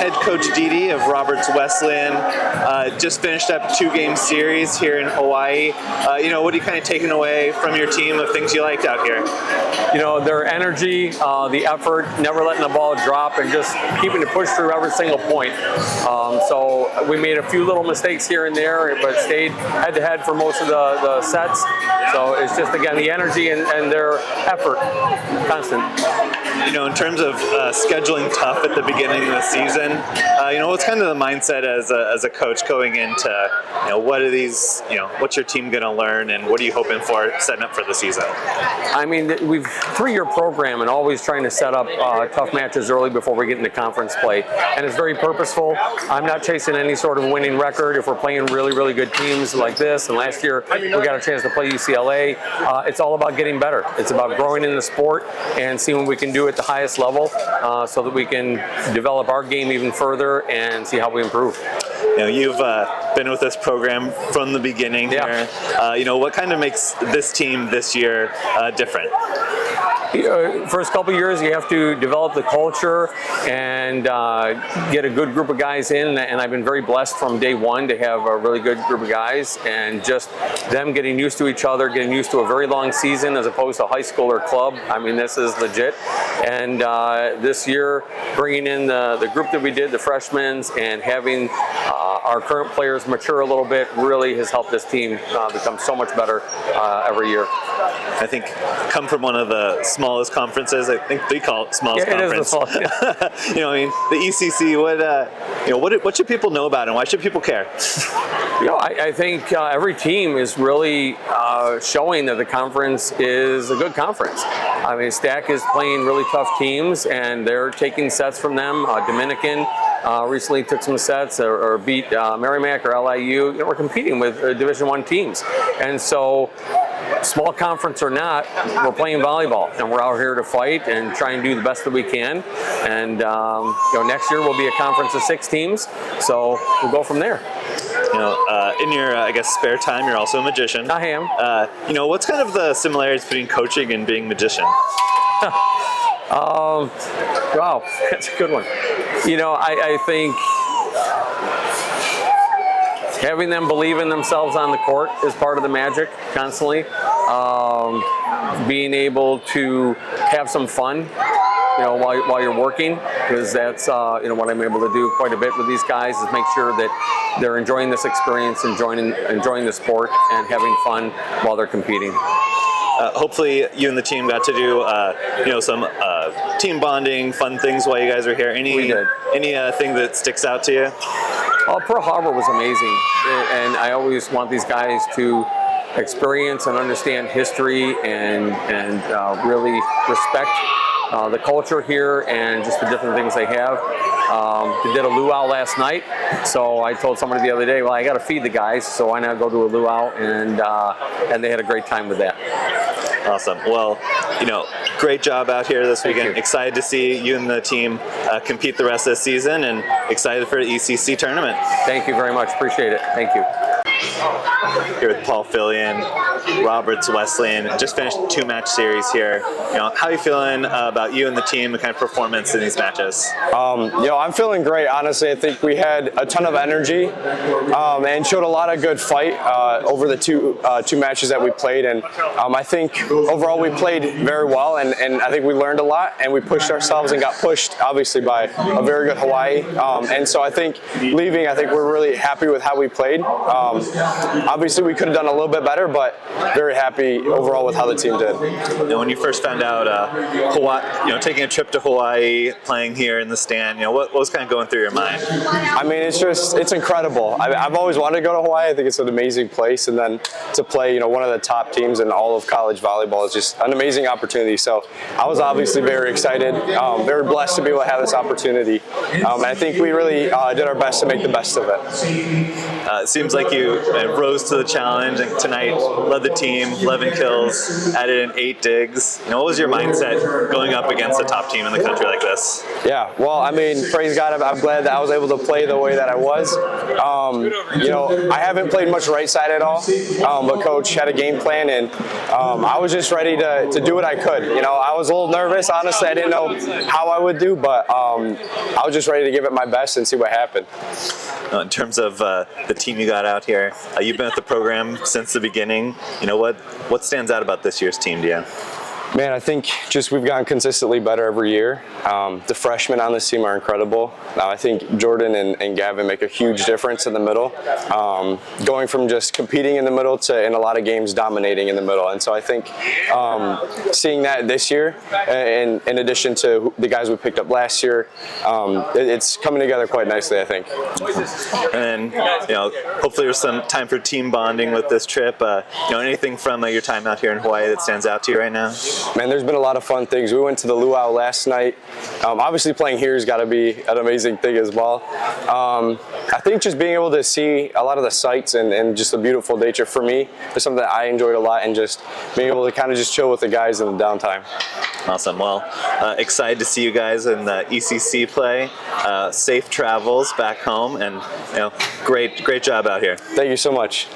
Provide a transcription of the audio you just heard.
head coach Dedee of Roberts Wesleyan. Just finished up a 2-game series here in Hawaii. What are you kind of taking away from your team of things you liked out here? Their energy, the effort, never letting the ball drop, and just keeping to push through every single point. So we made a few little mistakes here and there, but stayed head-to-head for most of the sets. So it's just, again, the energy and their effort, constant. In terms of scheduling tough at the beginning of the season, what's kind of the mindset as a coach going into, what's your team going to learn, and what are you hoping for setting up for the season? I mean, we've 3-year program and always trying to set up tough matches early before we get into conference play, and it's very purposeful. I'm not chasing any sort of winning record. If we're playing really, really good teams like this, and last year we got a chance to play UCLA, it's all about getting better. It's about growing in the sport and seeing what we can do at the highest level, so that we can develop our game even further and see how we improve. You've been with this program from the beginning here. What kind of makes this team this year different? First couple years, you have to develop the culture and get a good group of guys in, and I've been very blessed from day one to have a really good group of guys, and just them getting used to each other, getting used to a very long season as opposed to high school or club. I mean, this is legit. And this year, bringing in the group that we did, the freshmen, and having our current players mature a little bit really has helped this team become so much better every year. I think come from one of the smallest conferences. I think they call it smallest conference. It is the smallest. The ECC. What should people know about it, and why should people care? I think every team is really showing that the conference is a good conference. I mean, Stack is playing really tough teams, and they're taking sets from them. Dominican recently took some sets or beat Merrimack or LIU. We're competing with Division I teams, and so small conference or not, we're playing volleyball, and we're out here to fight and try and do the best that we can. And next year will be a conference of 6 teams, so we'll go from there. In your, spare time, you're also a magician. I am. What's kind of the similarities between coaching and being a magician? Wow, that's a good one. I think having them believe in themselves on the court is part of the magic constantly. Being able to have some fun, while you're working, because that's what I'm able to do quite a bit with these guys, is make sure that they're enjoying this experience, enjoying the sport, and having fun while they're competing. Hopefully you and the team got to do some team bonding, fun things while you guys were here. Anything that sticks out to you? Pearl Harbor was amazing, and I always want these guys to experience and understand history and really respect the culture here and just the different things they have. They did a luau last night, so I told somebody the other day, well, I got to feed the guys, so why not go to a luau? And they had a great time with that. Awesome. Well, great job out here this weekend. Excited to see you and the team compete the rest of the season, and excited for the ECC tournament. Thank you very much. Appreciate it. Thank you. Here with Paul Fillion, Roberts Wesleyan. Just finished a 2-match series here. How are you feeling about you and the team and kind of performance in these matches? I'm feeling great. Honestly, I think we had a ton of energy and showed a lot of good fight over the two matches that we played. And I think overall we played very well, and I think we learned a lot, and we pushed ourselves and got pushed, obviously, by a very good Hawaii. And so I think leaving, I think we're really happy with how we played. Obviously, we could have done a little bit better, but very happy overall with how the team did. When you first found out Hawaii, taking a trip to Hawaii, playing here in the stand, what was kind of going through your mind? I mean, it's incredible. I've always wanted to go to Hawaii. I think it's an amazing place, and then to play, one of the top teams in all of college volleyball is just an amazing opportunity. So I was obviously very excited, very blessed to be able to have this opportunity. And I think we really did our best to make the best of it. It seems like you you rose to the challenge, and tonight led the team, 11 kills, added in 8 digs. What was your mindset going up against a top team in the country like this? Yeah, well, I mean, praise God, I'm glad that I was able to play the way that I was. I haven't played much right side at all, but Coach had a game plan, and I was just ready to do what I could. I was a little nervous, honestly. I didn't know how I would do, but I was just ready to give it my best and see what happened. In terms of the team you got out here, you've been with the program since the beginning. What stands out about this year's team to you? Man, I think just we've gotten consistently better every year. The freshmen on this team are incredible. I think Jordan and Gavin make a huge difference in the middle, going from just competing in the middle to, in a lot of games, dominating in the middle. And so I think seeing that this year, in addition to the guys we picked up last year, it's coming together quite nicely, I think. And then, hopefully there's some time for team bonding with this trip. Anything from your time out here in Hawaii that stands out to you right now? Man, there's been a lot of fun things. We went to the luau last night. Obviously playing here has got to be an amazing thing as well. I think just being able to see a lot of the sights and just the beautiful nature for me is something that I enjoyed a lot, and just being able to kind of just chill with the guys in the downtime. Awesome. Well, excited to see you guys in the ECC play. Safe travels back home, and great job out here. Thank you so much.